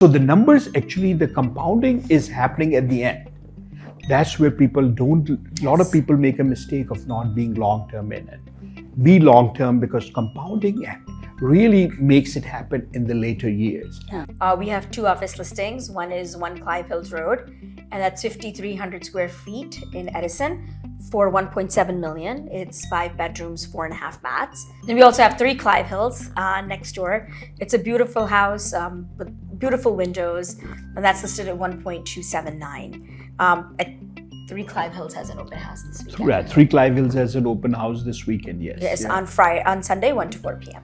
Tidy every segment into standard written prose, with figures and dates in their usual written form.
So the numbers, actually, the compounding is happening at the end. That's where a lot of people make a mistake of not being long-term in it. Be long-term, because compounding really makes it happen in the later years. We have 2 office listings. One is 1 Clive Hills Road, and that's 5,300 square feet in Edison for 1.7 million. It's 5 bedrooms, 4.5 baths. And we also have 3 Clive Hills next door. It's a beautiful house with beautiful windows, and that's listed at 1.279. At 3 Clive Hills has an open house this weekend. Yeah, 3 Clive Hills has an open house this weekend, yes. Yes, Yeah. on Sunday, 1 to 4 p.m.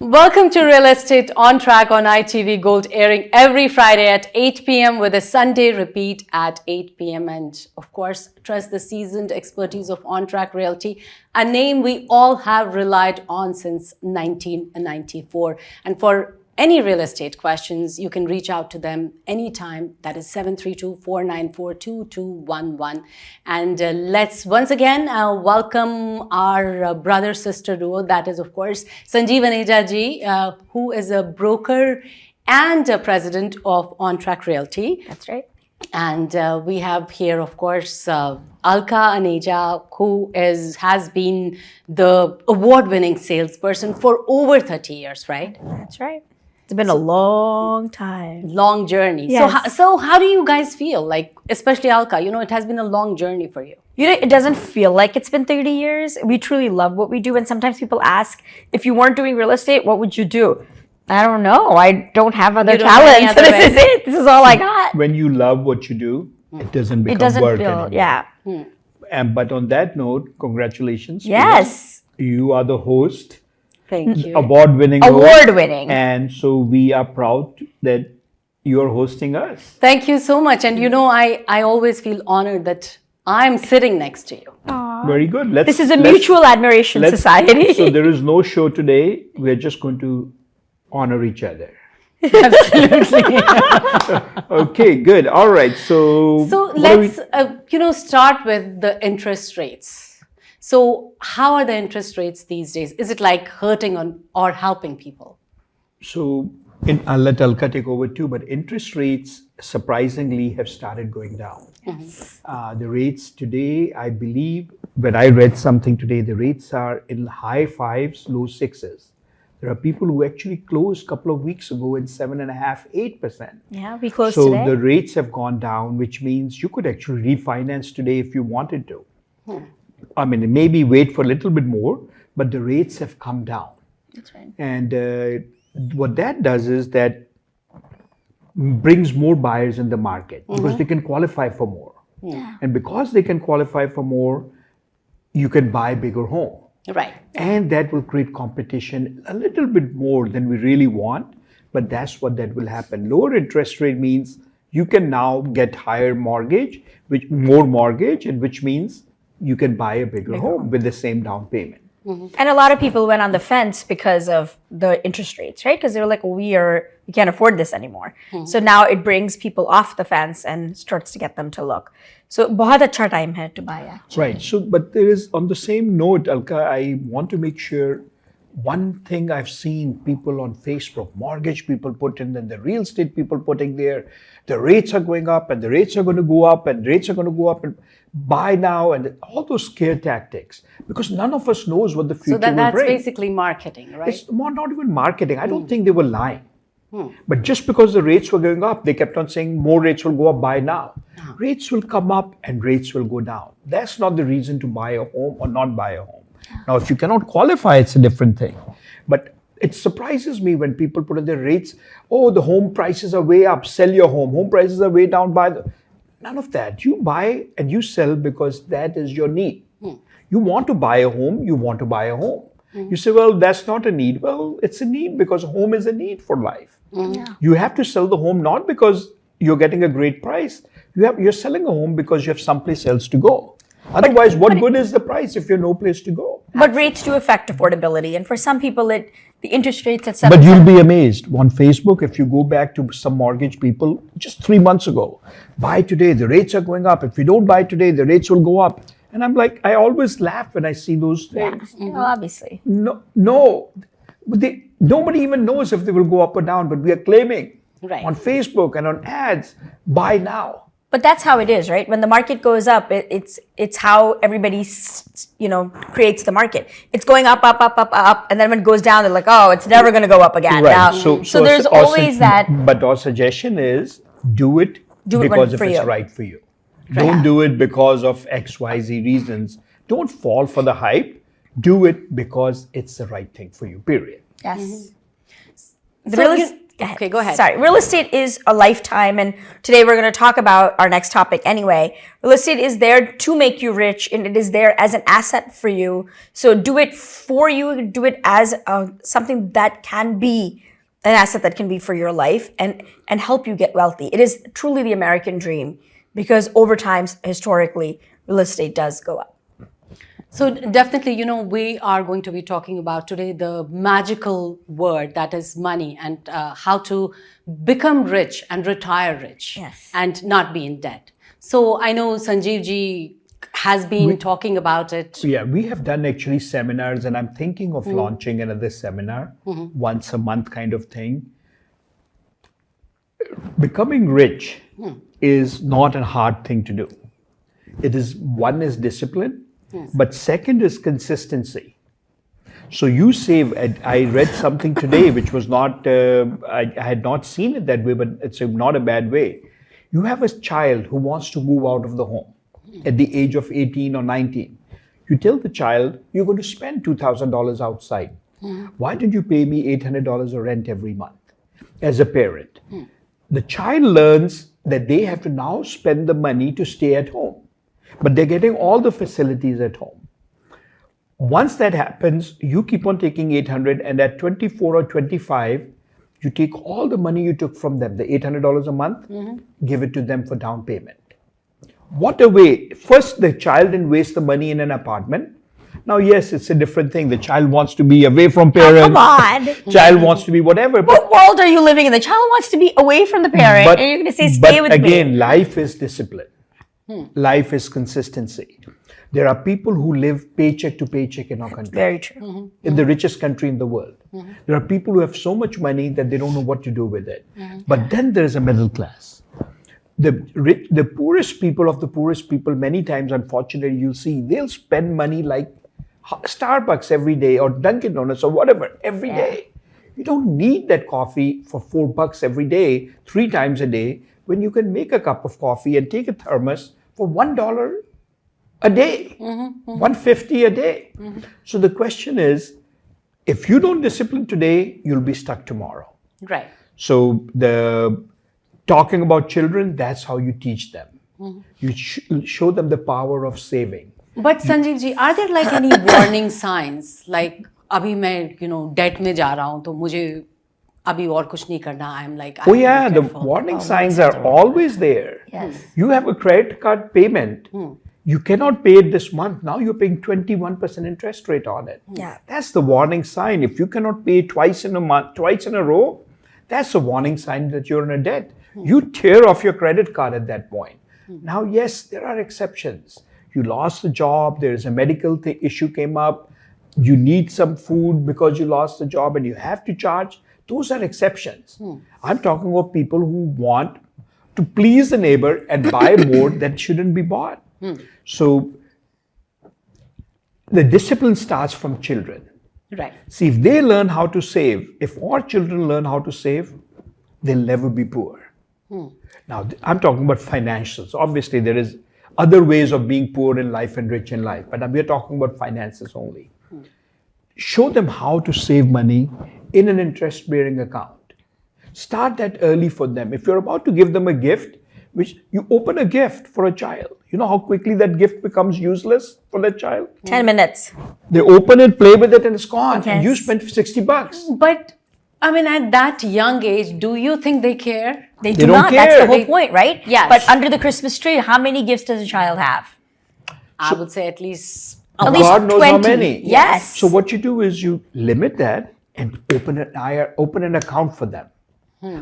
Welcome to Real Estate On Track on ITV Gold, airing every Friday at 8 p.m. with a Sunday repeat at 8 p.m. And of course, trust the seasoned expertise of On Track Realty, a name we all have relied on since 1994. And for any real estate questions, you can reach out to them anytime. That is 732-494-2211. And let's once again welcome our brother-sister duo. That is, of course, Sanjeev Aneja ji, who is a broker and a president of On Track Realty. That's right. And we have here, of course, Alka Aneja, who has been the award-winning salesperson for over 30 years, right? That's right. It's been a long time. Long journey. Yes. So how do you guys feel? Like, especially Alka, it has been a long journey for you. It doesn't feel like it's been 30 years. We truly love what we do. And sometimes people ask, if you weren't doing real estate, what would you do? I don't know. I don't have other talents. Other This is it. This is all I got. When you love what you do, it doesn't become It doesn't work feel, anymore. yeah. But on that note, congratulations. Yes. You are the host. Thank you. Award-winning. Award-winning. And so we are proud that you're hosting us. Thank you so much. And I always feel honored that I'm sitting next to you. Very good. This is a mutual admiration society. So there is no show today. We're just going to honor each other. Absolutely. Okay, good. All right. So let's start with the interest rates. So how are the interest rates these days? Is it like hurting or helping people? So I'll let Alka take over too, but interest rates surprisingly have started going down. Yes. The rates today, I believe, when I read something today, the rates are in high 5s, low 6s. There are people who actually closed a couple of weeks ago in 7.5%, 8%. Yeah, we closed So today. the rates have gone down, which means you could actually refinance today if you wanted to. I mean, maybe wait for a little bit more, but the rates have come down. That's right. And what that does is that brings more buyers in the market because they can qualify for more. Yeah. And because they can qualify for more, you can buy a bigger home. Right. And that will create competition a little bit more than we really want, but that's what that will happen. Lower interest rate means you can now get higher mortgage, more mortgage, and which means you can buy a bigger home with the same down payment. And a lot of people went on the fence because of the interest rates, right? Because they were like, we can't afford this anymore. So now it brings people off the fence and starts to get them to look. So बहुत अच्छा time है to buy actually. Right. So, but there is, on the same note, Alka, I want to make sure one thing I've seen people on Facebook, mortgage people put in, and the real estate people putting there, the rates are going up and the rates are going to go up and rates are going to go up and buy now and all those scare tactics, because none of us knows what the future So will that's bring. basically marketing, right? It's not even marketing. I don't think they were lying. But just because the rates were going up, they kept on saying more rates will go up, buy now. Rates will come up and rates will go down. That's not the reason to buy a home or not buy a home. Now, if you cannot qualify, it's a different thing. But it surprises me when people put in their rates, oh, the home prices are way up, sell your home. Home prices are way down, none of that. You buy and you sell because that is your need. You want to buy a home, you want to buy a home. You say, well, that's not a need. Well, it's a need because home is a need for life. You have to sell the home not because you're getting a great price. You're selling a home because you have someplace else to go. Otherwise, what good is the price if you have no place to go? But rates do affect affordability. And for some people, the interest rates at 7%. But you'll be amazed. On Facebook, if you go back to some mortgage people just 3 months ago, buy today, the rates are going up. If you don't buy today, the rates will go up. And I'm like, I always laugh when I see those things. Well, obviously. No, nobody even knows if they will go up or down, but we are claiming Right. on Facebook and on ads, buy now. But that's how it is, right? When the market goes up, it's how everybody creates the market. It's going up, up, up, up, up, and then when it goes down, they're like, oh, it's never going to go up again. Right. Now, so there's always that. But our suggestion is do it Do it because if for it's you. right for you. Don't do it because of X, Y, Z reasons. Don't fall for the hype. Do it because it's the right thing for you, period. Yes. Okay, go ahead. Sorry. Real estate is a lifetime, and today we're going to talk about our next topic anyway. Real estate is there to make you rich, and it is there as an asset for you. So do it for you. Do it as something that can be an asset that can be for your life and help you get wealthy. It is truly the American dream because over time, historically, real estate does go up. So definitely, we are going to be talking about today the magical word that is money and how to become rich and retire rich Yes. and not be in debt. So I know Sanjeev ji has been talking about it. Yeah, we have done actually seminars, and I'm thinking of launching another seminar once a month kind of thing. Becoming rich is not a hard thing to do. It is, one is discipline, but second is consistency. So you save, I read something today which was not, I had not seen it that way, but it's not a bad way. You have a child who wants to move out of the home at the age of 18 or 19. You tell the child, you're going to spend $2,000 outside. Why don't you pay me $800 of rent every month as a parent? The child learns that they have to now spend the money to stay at home, but they're getting all the facilities at home. Once that happens, you keep on taking 800, and at 24 or 25, you take all the money you took from them, the $800 a month, give it to them for down payment. What a way. First, the child didn't waste the money in an apartment. Now, yes, it's a different thing. The child wants to be away from parents. Come on. Child wants to be whatever. What world are you living in? The child wants to be away from the parent, and you're going to say, stay with But again, me. life is discipline. Life is consistency. There are people who live paycheck to paycheck in our country. Very true. In the richest country in the world. There are people who have so much money that they don't know what to do with it. But then there is a middle class. The poorest people of the poorest people, many times, unfortunately, you'll see, they'll spend money like Starbucks every day or Dunkin' Donuts or whatever every day. You don't need that coffee for $4 every day, 3 times a day, when you can make a cup of coffee and take a thermos for $1 a day, $1.50 a day. So the question is, if you don't discipline today, you'll be stuck tomorrow. Right. So talking about children, that's how you teach them. You show them the power of saving. But Sanjeev ji, are there like any warning signs? Like, abhi main, debt mein ja raha hu, to mujhe abhi aur kuch nahi karna. I'm like, Oh yeah, the warning signs are always there. Yes. You have a credit card payment. You cannot pay it this month. Now you're paying 21% interest rate on it. Yeah. That's the warning sign. If you cannot pay twice in a month, twice in a row, that's a warning sign that you're in a debt. You tear off your credit card at that point. Now, yes, there are exceptions. You lost the job, there is a medical issue came up, you need some food because you lost the job and you have to charge. Those are exceptions. I'm talking about people who want to please the neighbor and buy more that shouldn't be bought. So the discipline starts from children. Right. See, if they learn how to save, if our children learn how to save, they'll never be poor. Now, I'm talking about financials. Obviously, there is other ways of being poor in life and rich in life, but we're talking about finances only. Show them how to save money in an interest-bearing account. Start that early for them. If you're about to give them a gift, which you open a gift for a child, you know how quickly that gift becomes useless for that child? 10 minutes. They open it, play with it, and it's gone. And you Yes. spent $60. But I mean, at that young age, do you think they care? They do don't not. That's care. the whole point, right? Yes. But under the Christmas tree, how many gifts does a child have? I would say at least. At least God knows how 20. many. Yes. So what you do is you limit that and open an account for them.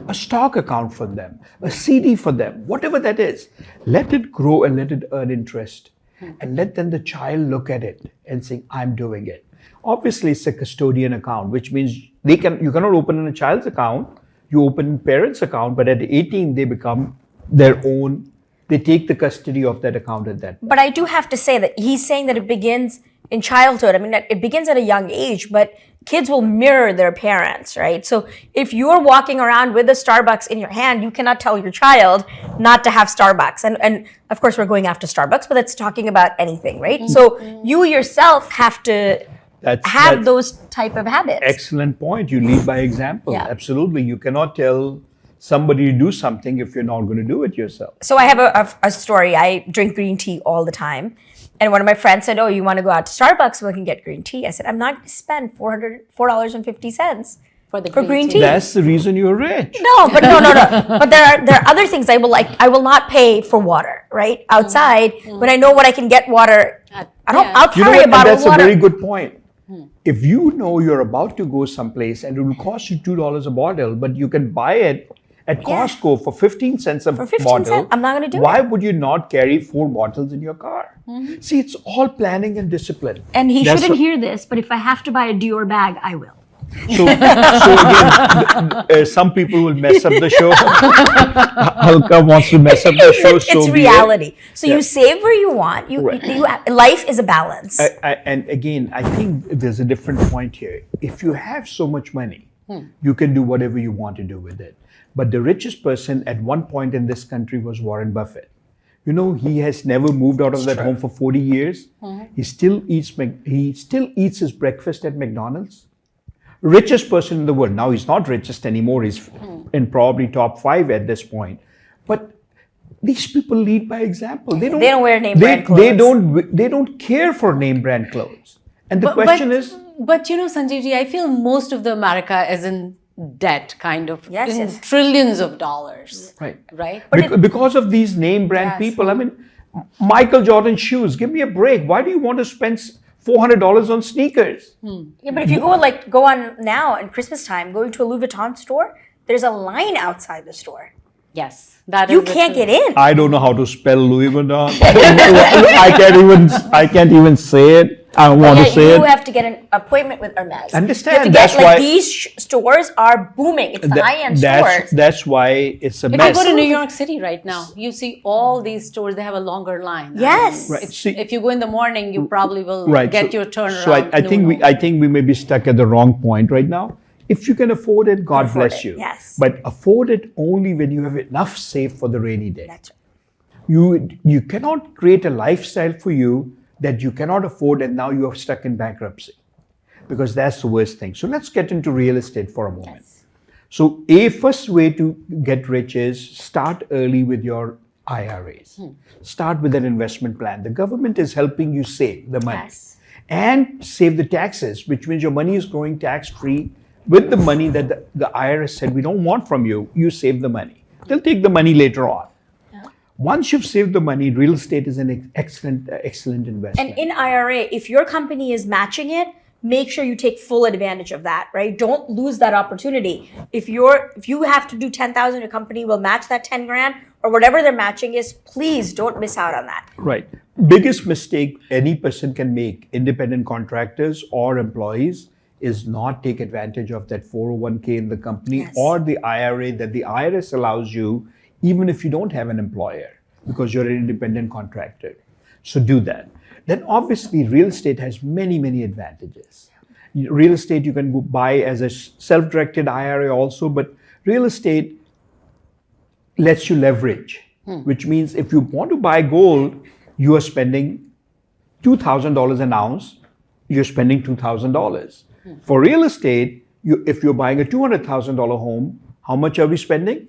A stock account for them, a CD for them, whatever that is. Let it grow and let it earn interest. and let then the child look at it and say, I'm doing it. Obviously, it's a custodian account, which means you cannot open in a child's account. You open parents' account, but at 18, they become their own. They take the custody of that account at that. But I do have to say that he's saying that it begins in childhood. I mean, it begins at a young age, but kids will mirror their parents, right? So if you're walking around with a Starbucks in your hand, you cannot tell your child not to have Starbucks. And of course, we're going after Starbucks, but that's talking about anything, right? So you yourself have to have those type of habits. Excellent point. You lead by example. Yeah. Absolutely. You cannot tell somebody to do something if you're not going to do it yourself. So I have a story. I drink green tea all the time. And one of my friends said, oh, you want to go out to Starbucks? We can get green tea. I said, I'm not going to spend $4.50 for green tea. That's the reason you're rich. No. But there are other things I will not pay for water, right? Outside, when I know what I can get water, I'll carry a bottle of water. That's a very good point. If you know you're about to go someplace and it will cost you $2 a bottle, but you can buy it at Costco for 15 cents a bottle, I'm not going to do it. Why would you not carry 4 bottles in your car? See, it's all planning and discipline. And he shouldn't hear this, but if I have to buy a Dior bag, I will. So again, some people will mess up the show. Halka wants to mess up the show. It's reality. So you save where you want. Life is a balance. And again, I think there's a different point here. If you have so much money, you can do whatever you want to do with it. But the richest person at one point in this country was Warren Buffett. You know, he has never moved out of that home for 40 years. He still eats his breakfast at McDonald's. Richest person in the world. Now he's not richest anymore. He's in probably top 5 at this point. But these people lead by example. They don't wear name brand clothes. They don't care for name brand clothes. And the question is. But you know, Sanjeevji, I feel most of the America is in debt, kind of, yes. trillions of dollars. Right. Because of these name brand people. I mean, Michael Jordan shoes. Give me a break. Why do you want to spend $400 on sneakers? Yeah, but if you go on now in Christmas time, going to a Louis Vuitton store, there's a line outside the store. Yes, that you can't get in. I don't know how to spell Louis Vuitton. I can't even say it. I don't want to say it. You have to get an appointment with Hermes. Understand? That's why these stores are booming. It's the high-end stores. That's why it's a mess. If you go to New York City right now, you see all these stores. They have a longer line. Yes. If you go in the morning, you probably will get your turn around. So I think we may be stuck at the wrong point right now. If you can afford it, God bless you. Yes. But afford it only when you have enough saved for the rainy day. That's right. You cannot create a lifestyle for you that you cannot afford and now you are stuck in bankruptcy, because that's the worst thing. So let's get into real estate for a moment. Yes. So a first way to get rich is start early with your IRAs. Start with an investment plan. The government is helping you save the money and save the taxes, which means your money is growing tax-free with the money that the IRS said we don't want from you. You save the money. They'll take the money later on. Once you've saved the money, real estate is an excellent investment. And in IRA, if your company is matching it, make sure you take full advantage of that, right? Don't lose that opportunity. If you have to do 10,000, your company will match that 10 grand or whatever their matching is. Please don't miss out on that. Right. Biggest mistake any person can make, independent contractors or employees, is not take advantage of that 401k in the company or the IRA that the IRS allows you, even if you don't have an employer, because you're an independent contractor. So do that. Then obviously real estate has many, many advantages. Real estate you can go buy as a self-directed IRA also, but real estate lets you leverage, which means if you want to buy gold, you are spending $2,000 an ounce, you're spending $2,000. For real estate, if you're buying a $200,000 home, how much are we spending?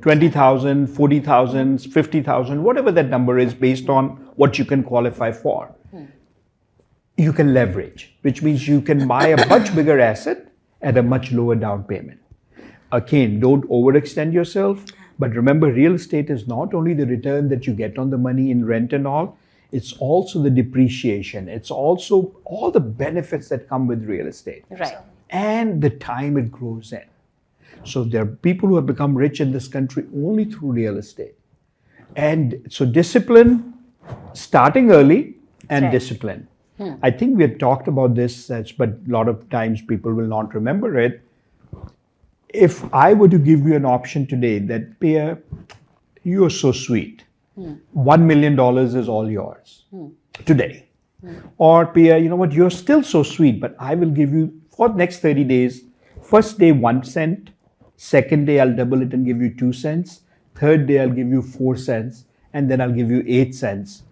20,000, 40,000, 50,000, whatever that number is based on what you can qualify for. You can leverage, which means you can buy a much bigger asset at a much lower down payment. Again, don't overextend yourself, but remember, real estate is not only the return that you get on the money in rent and all, it's also the depreciation. It's also all the benefits that come with real estate. Right. And the time it grows in. So there are people who have become rich in this country only through real estate. And so discipline, starting early and Right. discipline. I think we had talked about this, but a lot of times people will not remember it. If I were to give you an option today that, Pia, you're so sweet, $1 million is all yours today. Or, Pia, you know what, you're still so sweet, but I will give you for the next 30 days, first day 1 cent, second day I'll double it and give you 2 cents, third day I'll give you 4 cents, and then I'll give you 8 cents.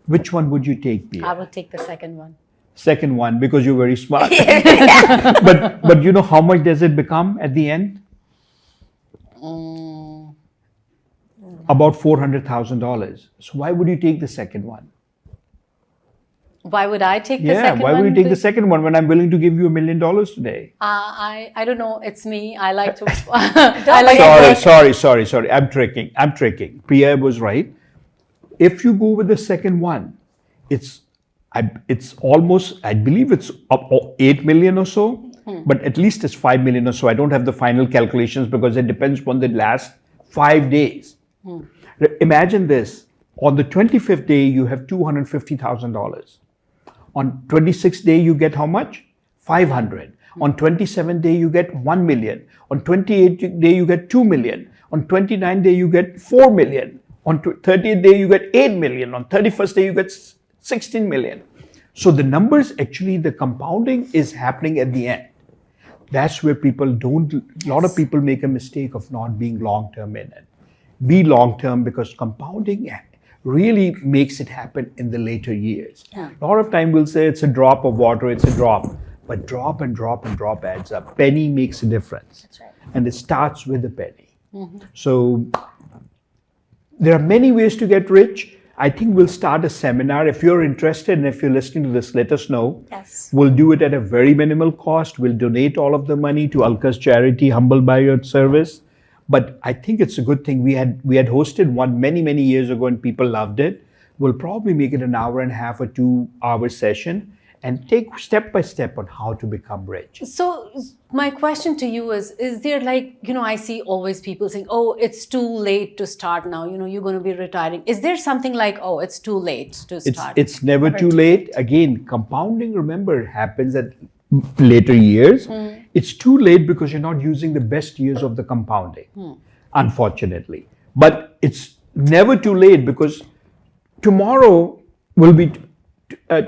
Which one would you take, Pia? I will take the second one. Second one, because you're very smart. but you know how much does it become at the end? About $400,000. So why would you take the second one? Why would I take the Yeah, second why one? would you take the second one when I'm willing to give you $1 million today? I don't know. It's me. I like to. I like Sorry. I'm tricking. Pia was right. If you go with the second one, it's almost, I believe it's up 8 million or so, but at least it's 5 million or so. I don't have the final calculations because it depends on the last 5 days. Imagine this. On the 25th day, you have $250,000. On 26th day, you get how much? 500. On 27th day, you get 1 million. On 28th day, you get 2 million. On 29th day, you get 4 million. On 30th day, you get 8 million. On 31st day, you get 16 million. So the numbers, actually, the compounding is happening at the end. That's where a lot of people make a mistake of not being long-term in it. Be long-term, because compounding really makes it happen in the later years. Yeah. A lot of time we'll say it's a drop of water, it's a drop. But drop and drop and drop adds up. Penny makes a difference. That's right. And it starts with a penny. So there are many ways to get rich. I think we'll start a seminar. If you're interested and if you're listening to this, let us know. Yes. We'll do it at a very minimal cost. We'll donate all of the money to Alka's charity, Humbled by Your Service. But I think it's a good thing. We had hosted one many years ago and people loved it. We'll probably make it an hour and a half or 2 hour session and take step by step on how to become rich. So my question to you is there, like, I see always people saying, oh, it's too late to start now, you're going to be retiring. Is there something like, oh, it's too late to start? It's never too late. Again, compounding, remember, happens at later years. It's too late because you're not using the best years of the compounding, unfortunately. But it's never too late, because tomorrow will be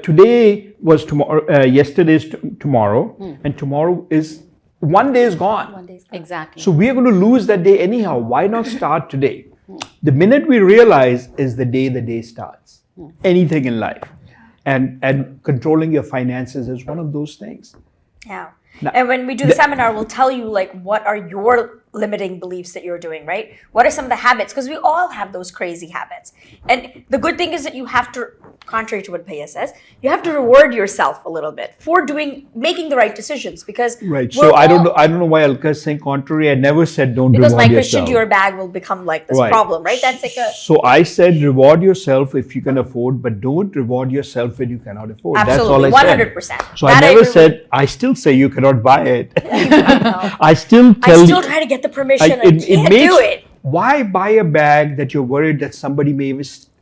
today was tomorrow, yesterday's tomorrow, and tomorrow is one day is gone. Exactly. So we are going to lose that day anyhow. Why not start today? The minute we realize is the day starts. Anything in life. And controlling your finances is one of those things. Yeah. Now, And when we do the seminar, we'll tell you, like, what are your limiting beliefs that you're doing, right? What are some of the habits? Because we all have those crazy habits. And the good thing is that you have to, contrary to what Paya says, you have to reward yourself a little bit for making the right decisions, because Right. So I don't know why Alka is saying contrary. I never said don't because reward my Christian yourself. Dior bag will become like this Right. problem, right? That's like a So I said reward yourself if you can afford, but don't reward yourself when you cannot afford. absolutely That's all I said. 100%. So That I never agree said, I still say you cannot buy it. with. I still I tell still you. try to get the permission. I can't do it. Why buy a bag that you're worried that somebody may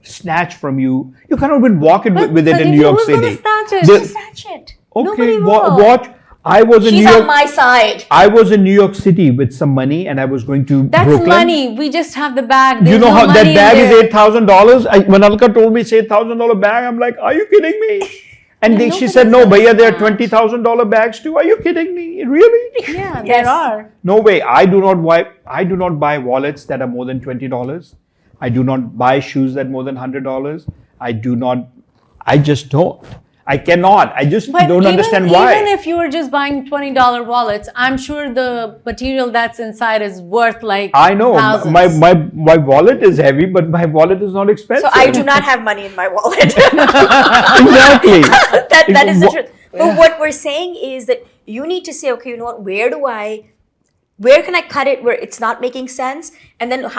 snatch from you? You cannot even walk with it in New York who's gonna City. snatch it? The- Snatch it. Nobody Okay, will. watch. I was in She's New on York. my side. I was in New York City with some money, and I was going to That's Brooklyn. money. We just have the bag. There's You know no how that money in bag is there. $8,000? When Alka told me it's $8,000 bag, I'm like, are you kidding me? And she said, no, nobody's Bhaiya, there are gonna $20,000 bags too. Are you kidding me? Really? Yeah, Yes. there are. No way. I do not buy wallets that are more than $20. I do not buy shoes that are more than $100. I just don't. I cannot. I just don't understand why. Even if you were just buying $20 wallets, I'm sure the material that's inside is worth like I know thousands. my wallet is heavy, but my wallet is not expensive. So I do not have money in my wallet. Exactly. that is the truth. But what we're saying is that you need to say, okay, you know what, where can I cut it where it's not making sense? And then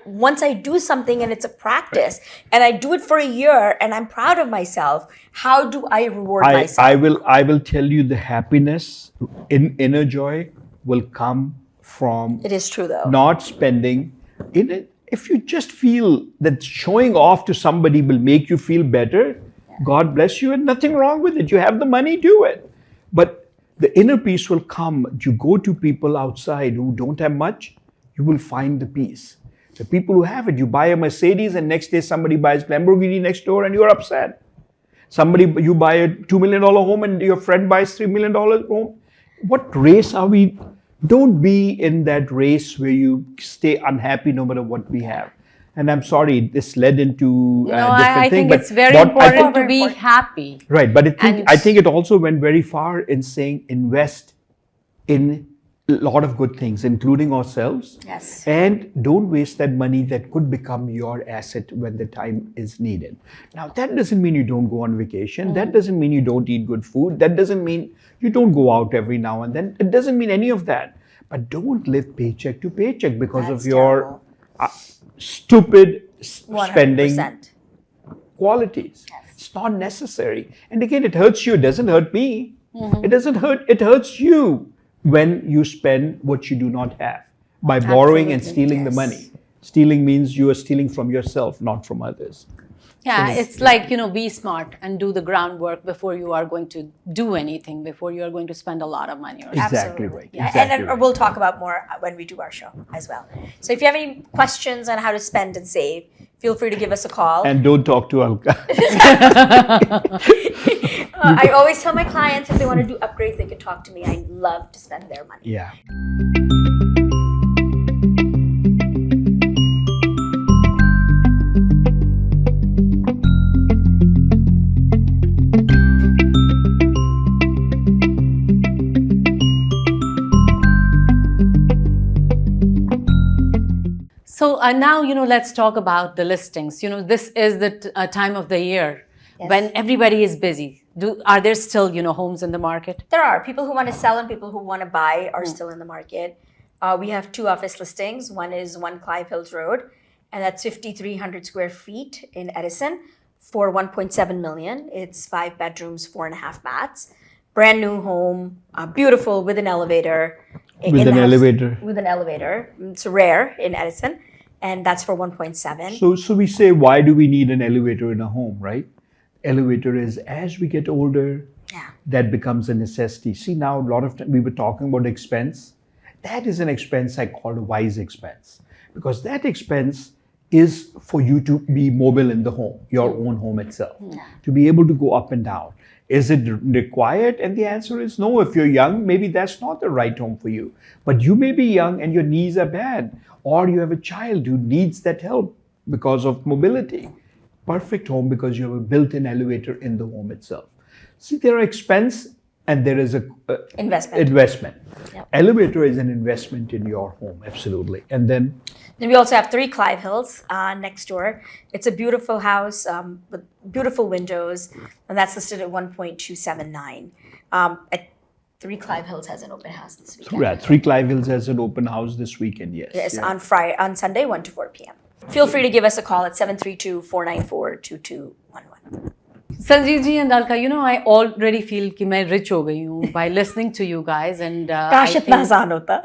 once I do something and it's a practice and I do it for a year and I'm proud of myself, how do I reward myself? I will tell you, the happiness, inner joy will come from It is true though. not spending in it. if you just feel that showing off to somebody will make you feel better, God bless you, and nothing wrong with it. You have the money, do it. But the inner peace will come. You go to people outside who don't have much, you will find the peace. The people who have it, you buy a Mercedes and next day somebody buys Lamborghini next door and you're upset. You buy a $2 million home and your friend buys $3 million home. What race are we? Don't be in that race where you stay unhappy no matter what we have. And I'm sorry, this led into No, different I thing. think but it's very what I important think- to be happy. Right, but And- I think it also went very far in saying invest in a lot of good things, including ourselves. Yes. And don't waste that money that could become your asset when the time is needed. Now, that doesn't mean you don't go on vacation. That doesn't mean you don't eat good food. That doesn't mean you don't go out every now and then. It doesn't mean any of that. But don't live paycheck to paycheck because That's of your terrible. stupid spending 100%. qualities. It's not necessary. And again, it hurts you. It doesn't hurt me. It doesn't hurt. It hurts you when you spend what you do not have by borrowing and Absolutely, stealing the yes. money. Stealing means you are stealing from yourself, not from others. Yeah, it's like, be smart and do the groundwork before you are going to do anything, before you are going to spend a lot of money. Or Exactly Absolutely. right. Yeah. Exactly and then right. we'll talk about more when we do our show as well. So if you have any questions on how to spend and save, feel free to give us a call. And don't talk to Alka. I always tell my clients if they want to do upgrades, they can talk to me. I love to spend their money. Yeah. So now, let's talk about the listings. This is the time of the year when everybody is busy. Are there still, homes in the market? There are people who want to sell and people who want to buy are still in the market. We have 2 office listings. One is 1 Clive Hills Road, and that's 5,300 square feet in Edison for 1.7 million. It's 5 bedrooms, 4.5 baths. Brand new home, beautiful with an elevator. With an in-house- elevator. With an elevator. It's rare in Edison, and that's for 1.7. So we say, why do we need an elevator in a home, right? Elevator is, as we get older, Yeah. that becomes a necessity. See, now a lot of time we were talking about expense. That is an expense I call a wise expense, because that expense is for you to be mobile in the home, your own home itself, to be able to go up and down. Is it required? And the answer is no. If you're young, maybe that's not the right home for you. But you may be young and your knees are bad, or you have a child who needs that help because of mobility. Perfect home because you have a built-in elevator in the home itself. See, there are expense and there is a Investment. Yep. Elevator is an investment in your home, absolutely. And then Then we also have 3 Clive Hills next door. It's a beautiful house with beautiful windows, and that's listed at 1.279. At 3 Clive Hills has an open house this weekend. 3 Clive Hills has an open house this weekend, yes. Yes, Yeah. on Sunday, 1 to 4 p.m. Feel free to give us a call at 732-494-2211. Sanjeev ji and Alka, I already feel कि मैं rich हो गई हूँ by listening to you guys, and I Gosh, itna think- आसान होता.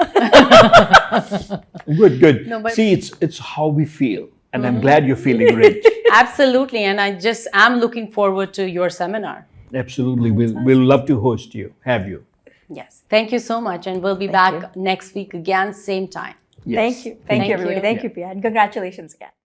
Good. No, but- See, it's how we feel. And I'm glad you're feeling rich. Absolutely, and I just am looking forward to your seminar. Absolutely. We'll love to host you, have you. Yes, thank you so much, and we'll be back next week again, same time. Yes. Thank you. Thank Thank you, everybody. you. Thank you, Pia. And congratulations again.